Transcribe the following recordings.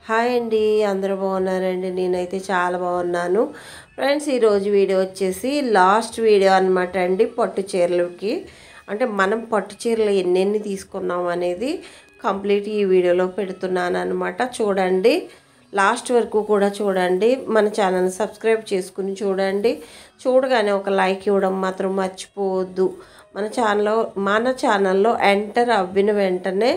Hi అండి, అందరూ బాగున్నారండి? నేనైతే చాలా బాగున్నాను ఫ్రెండ్స్. ఈరోజు వీడియో వచ్చేసి లాస్ట్ వీడియో అనమాట అండి. పట్టు చీరలకి అంటే మనం పట్టు చీరలు ఎన్నెన్ని తీసుకున్నాం అనేది కంప్లీట్ ఈ వీడియోలో పెడుతున్నాను అనమాట. చూడండి, లాస్ట్ వరకు కూడా చూడండి. మన ఛానల్ సబ్స్క్రైబ్ చేసుకుని చూడండి. చూడగానే ఒక లైక్ ఇవ్వడం మాత్రం మర్చిపోవద్దు. మన ఛానల్లో ఎంటర్ అవ్విన వెంటనే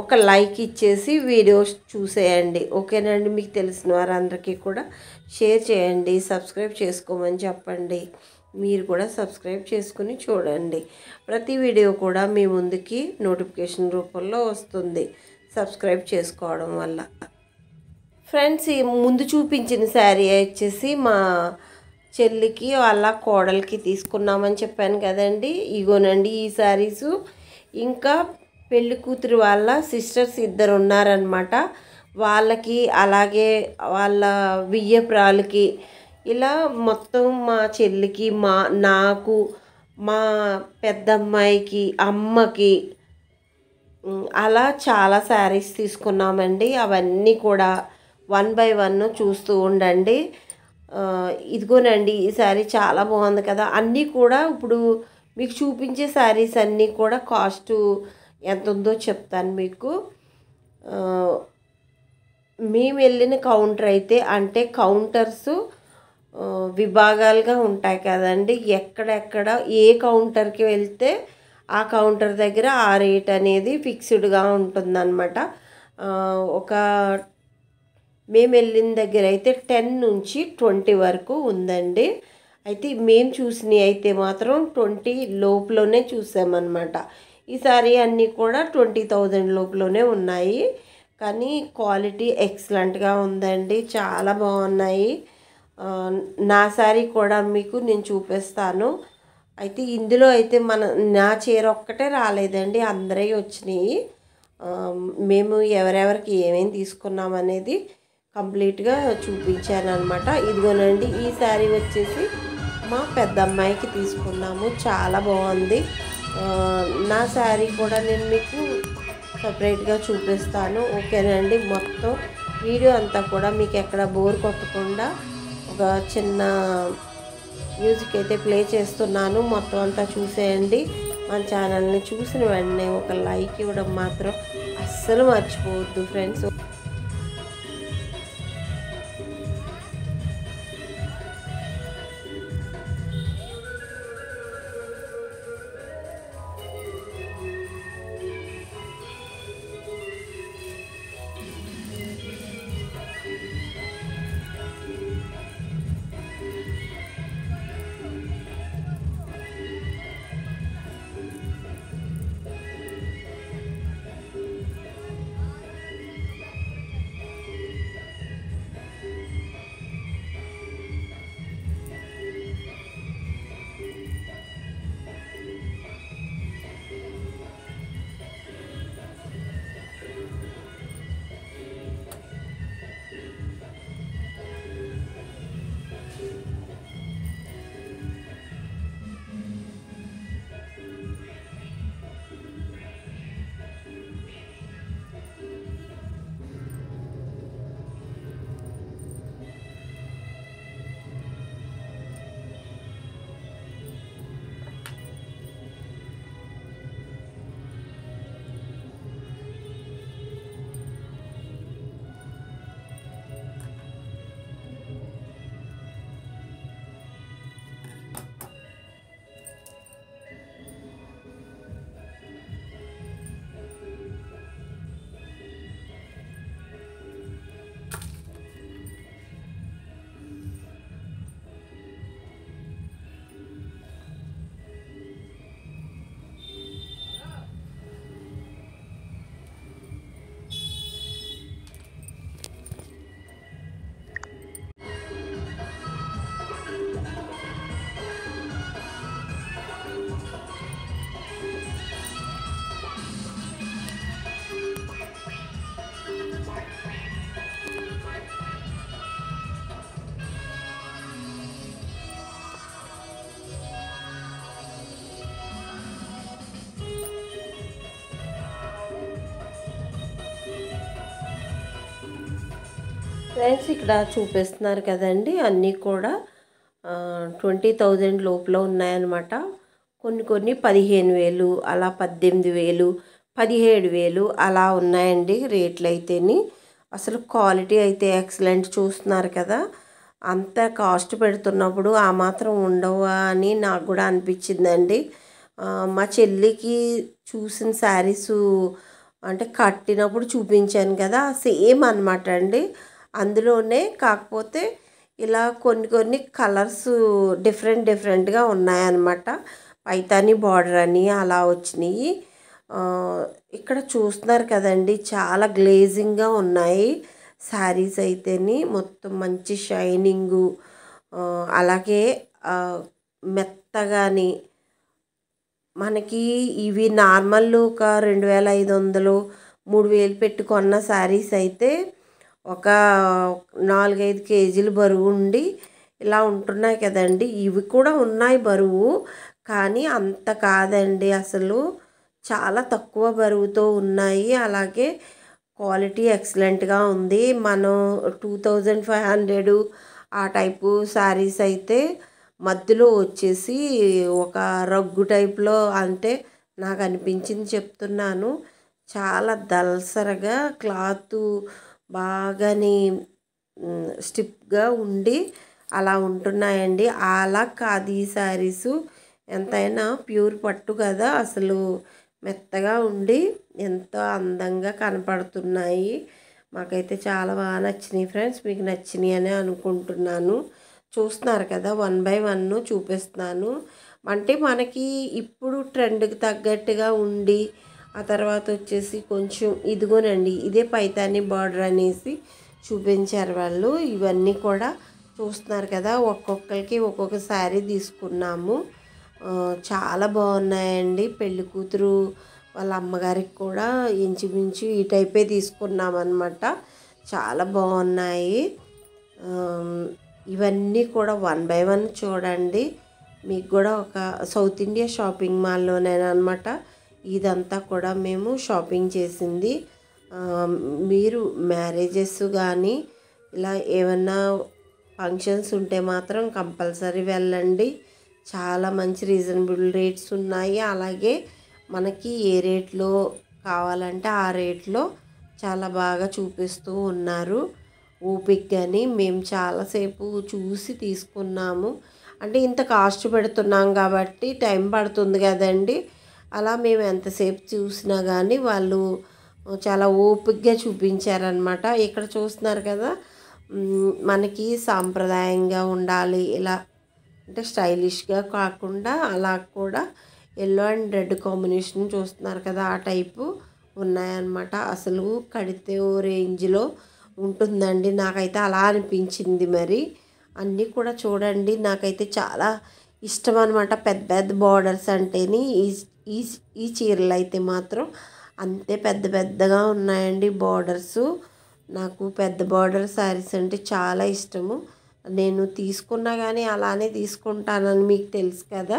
ఒక లైక్ ఇచ్చేసి వీడియోస్ చూసేయండి, ఓకేనండి? మీకు తెలిసిన వారందరికీ కూడా షేర్ చేయండి, సబ్స్క్రైబ్ చేసుకోమని చెప్పండి. మీరు కూడా సబ్స్క్రైబ్ చేసుకుని చూడండి. ప్రతి వీడియో కూడా మీ ముందుకి నోటిఫికేషన్ రూపంలో వస్తుంది సబ్స్క్రైబ్ చేసుకోవడం వల్ల. ఫ్రెండ్స్, ఈ ముందు చూపించిన శారీ వచ్చేసి మా చెల్లికి వాళ్ళ కోడలికి తీసుకున్నామని చెప్పాను కదండి. ఇగోనండి ఈ శారీసు. ఇంకా పెళ్లి కూతురు వాళ్ళ సిస్టర్స్ ఇద్దరు ఉన్నారనమాట. వాళ్ళకి అలాగే వాళ్ళ వియ్యపురాలకి ఇలా మొత్తం మా చెల్లికి, నాకు, మా పెద్దమ్మాయికి, అమ్మకి అలా చాలా శారీస్ తీసుకున్నామండి. అవన్నీ కూడా 1 by 1 చూస్తూ ఉండండి. ఇదిగోనండి ఈ శారీ చాలా బాగుంది కదా. అన్నీ కూడా ఇప్పుడు మీకు చూపించే శారీస్ అన్నీ కూడా కాస్ట్ ఎంత ఉందో చెప్తాను మీకు. మేము వెళ్ళిన కౌంటర్ అయితే అంటే కౌంటర్స్ విభాగాలుగా ఉంటాయి కదండి. ఎక్కడెక్కడ ఏ కౌంటర్కి వెళ్తే ఆ కౌంటర్ దగ్గర ఆ రేట్ అనేది ఫిక్స్డ్గా ఉంటుందన్నమాట. మేము వెళ్ళిన దగ్గర అయితే 10 నుంచి 20 వరకు ఉందండి. అయితే మేము చూసినవి అయితే మాత్రం 20 లోపులోనే చూసామన్నమాట. ఈసారి అన్నీ కూడా 20,000 లోపులోనే ఉన్నాయి. కానీ క్వాలిటీ ఎక్సలెంట్గా ఉందండి, చాలా బాగున్నాయి. నా శారీ కూడా మీకు నేను చూపిస్తాను. అయితే ఇందులో అయితే నా చీర ఒక్కటే రాలేదండి, అందరూ వచ్చినాయి. మేము ఎవరెవరికి ఏమేమి తీసుకున్నామనేది కంప్లీట్గా చూపించాను అనమాట. ఇదిగోనండి ఈ శారీ వచ్చేసి మా పెద్దమ్మాయికి తీసుకున్నాము, చాలా బాగుంది. నా శారీ కూడా నేను మీకు సపరేట్గా చూపిస్తాను, ఓకేనండి? మొత్తం వీడియో అంతా కూడా మీకు ఎక్కడ బోర్ కొట్టకుండా ఒక చిన్న మ్యూజిక్ అయితే ప్లే చేస్తున్నాను. మొత్తం అంతా చూసేయండి. మన ఛానల్ని చూసిన వెంటనే ఒక లైక్ ఇవ్వడం మాత్రం అస్సలు మర్చిపోవద్దు ఫ్రెండ్స్. ఫ్రెండ్స్ ఇక్కడ చూపిస్తున్నారు కదండి, అన్నీ కూడా 20,000 లోపల ఉన్నాయన్నమాట. కొన్ని 15,000 అలా, 18,000, 17,000 అలా ఉన్నాయండి రేట్లు అయితేని. అసలు క్వాలిటీ అయితే ఎక్సలెంట్. చూస్తున్నారు కదా, అంత కాస్ట్ పెడుతున్నప్పుడు ఆ మాత్రం ఉండవా అని నాకు కూడా అనిపించిందండి. మా చెల్లికి చూసిన శారీసు అంటే కట్టినప్పుడు చూపించాను కదా, సేమ్ అనమాట అండి. అందులోనే కాకపోతే ఇలా కొన్ని కలర్స్ డిఫరెంట్గా ఉన్నాయన్నమాట. పైతాని బార్డర్ అని అలా వచ్చినాయి. ఇక్కడ చూస్తున్నారు కదండి, చాలా గ్లేజింగ్గా ఉన్నాయి శారీస్ అయితేని. మొత్తం మంచి షైనింగు, అలాగే మెత్తగాని. మనకి ఇవి నార్మల్ ఒక 2,500, 3,000 పెట్టుకున్న శారీస్ అయితే ఒక 4-5 కేజీలు బరువు ఉండి ఇలా ఉంటున్నాయి కదండి. ఇవి కూడా ఉన్నాయి బరువు, కానీ అంత కాదండి. అసలు చాలా తక్కువ బరువుతో ఉన్నాయి. అలాగే క్వాలిటీ ఎక్సలెంట్గా ఉంది. మనం 2,500 ఆ టైపు శారీస్ అయితే మధ్యలో వచ్చేసి ఒక రగ్గు టైప్లో, అంటే నాకు అనిపించింది చెప్తున్నాను, చాలా దల్సరగా క్లాత్ బాగాని స్టిఫ్గా ఉండి అలా ఉంటున్నాయండి. అలా కాదు ఈ శారీసు, ఎంతైనా ప్యూర్ పట్టు కదా, అసలు మెత్తగా ఉండి ఎంతో అందంగా కనపడుతున్నాయి. మాకైతే చాలా బాగా నచ్చినాయి ఫ్రెండ్స్. మీకు నచ్చినాయి అని అనుకుంటున్నాను. చూస్తున్నారు కదా, 1 బై 1 చూపిస్తున్నాను. అంటే మనకి ఇప్పుడు ట్రెండ్కి తగ్గట్టుగా ఉండి, ఆ తర్వాత వచ్చేసి కొంచెం ఇదిగోనండి, ఇదే పైతాని బార్డర్ అనేసి చూపించారు వాళ్ళు. ఇవన్నీ కూడా చూస్తున్నారు కదా, ఒక్కొక్కరికి ఒక్కొక్క శారీ తీసుకున్నాము. చాలా బాగున్నాయండి. పెళ్లి కూతురు వాళ్ళ అమ్మగారికి కూడా ఇంచుమించు ఈ టైపే తీసుకున్నామన్నమాట. చాలా బాగున్నాయి. ఇవన్నీ కూడా 1 బై 1 చూడండి. మీకు కూడా ఒక సౌత్ ఇండియా షాపింగ్ మాల్లోనేనమాట ఇదంతా కూడా మేము షాపింగ్ చేసింది. మీరు మ్యారేజెస్ కానీ ఇలా ఏమన్నా ఫంక్షన్స్ ఉంటే మాత్రం కంపల్సరీ వెళ్ళండి. చాలా మంచి రీజనబుల్ రేట్స్ ఉన్నాయి. అలాగే మనకి ఏ రేట్లో కావాలంటే ఆ రేట్లో చాలా బాగా చూపిస్తూ ఉన్నారు. ఓపికని మేము చాలాసేపు చూసి తీసుకున్నాము. అంటే ఇంత కాస్ట్ పెడుతున్నాం కాబట్టి టైం పడుతుంది కదండి. అలా మేము ఎంతసేపు చూసినా కానీ వాళ్ళు చాలా ఓపికగా చూపించారనమాట. ఇక్కడ చూస్తున్నారు కదా, మనకి సాంప్రదాయంగా ఉండాలి ఇలా, అంటే స్టైలిష్గా కాకుండా అలా కూడా ఎల్లో అండ్ రెడ్ కాంబినేషన్ చూస్తున్నారు కదా, ఆ టైపు ఉన్నాయన్నమాట. అసలు కడితే ఓ రేంజ్లో ఉంటుందండి. నాకైతే అలా అనిపించింది. మరి అన్నీ కూడా చూడండి, నాకైతే చాలా ఇష్టం అనమాట. పెద్ద పెద్ద బార్డర్స్ అంటేని ఈ చీరలు అయితే మాత్రం అంతే పెద్దగా ఉన్నాయండి బార్డర్సు. నాకు పెద్ద బార్డర్ శారీస్ అంటే చాలా ఇష్టము. నేను తీసుకున్నా కానీ అలానే తీసుకుంటానని మీకు తెలుసు కదా.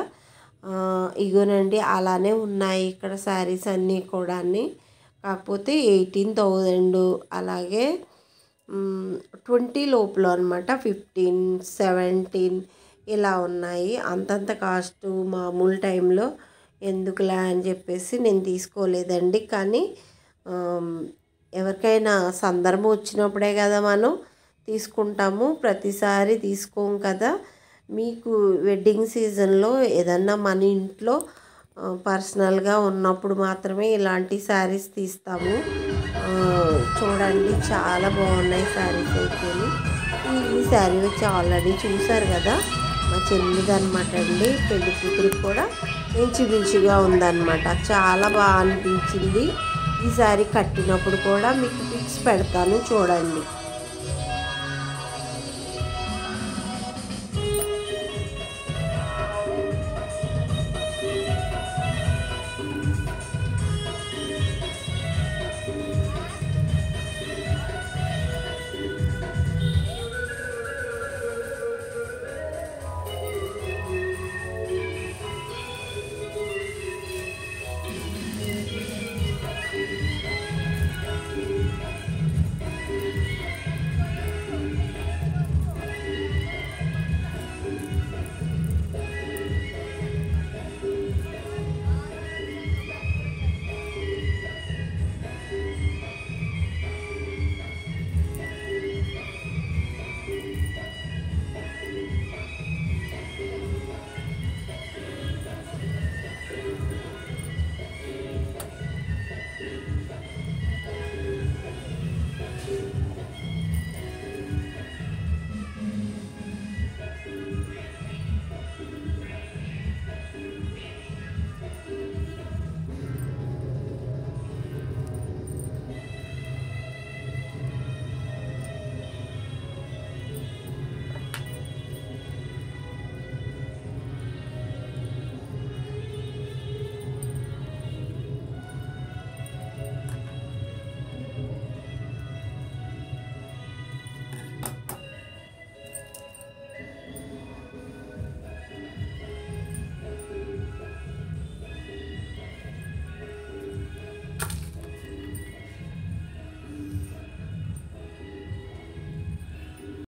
ఇగోనండి, అలానే ఉన్నాయి ఇక్కడ శారీస్ అన్నీ కూడా. కాకపోతే 18,000 అలాగే 20 లోపల అనమాట, 15, 17 ఇలా ఉన్నాయి. అంతంత కాస్ట్ మామూలు టైంలో ఎందుకులే అని చెప్పేసి నేను తీసుకోలేదండి. కానీ ఎవరికైనా సందర్భం వచ్చినప్పుడే కదా మనం తీసుకుంటాము, ప్రతిసారి తీసుకోం కదా. మీకు వెడ్డింగ్ సీజన్లో ఏదన్నా మన ఇంట్లో పర్సనల్గా ఉన్నప్పుడు మాత్రమే ఇలాంటి శారీస్ తీస్తాము. చూడండి, చాలా బాగున్నాయి శారీస్ అయితే. ఈ శారీ వచ్చి ఆల్రెడీ చూసారు కదా, మా చెల్లిది అనమాట అండి. పెళ్లి కూతురికి కూడా ఇంచుమించుగా ఉందన్నమాట. చాలా బాగా అనిపించింది. ఈ శారీ కట్టినప్పుడు కూడా మీకు పిక్స్ పెడతాను చూడండి.